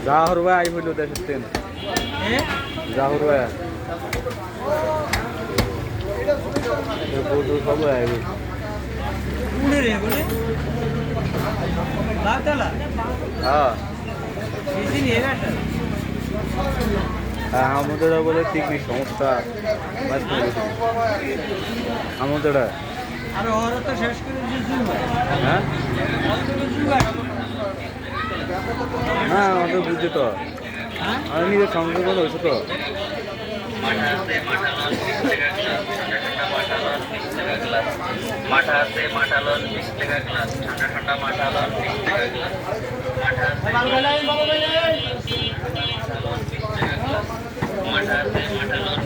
জাহর ভাই আই হইল দেখতেন জাহর ভাই বন্ধু সবাই আইব হ্যাঁ আমাদের বলে ঠিক সমস্যা আমাদের হ্যাঁ হ্যাঁ আমাদের বুঝছি তো আমি নিজের সংযোগ হয়েছে তো মাঠা আছে মাঠা লন 20 টাকা গ্লাস ঠান্ডা ঠান্ডা মাঠা লন 20 টাকা গ্লাস মাঠা আছে মাঠা লন 20 টাকা গ্লাস মাঠা আছে মাঠা লন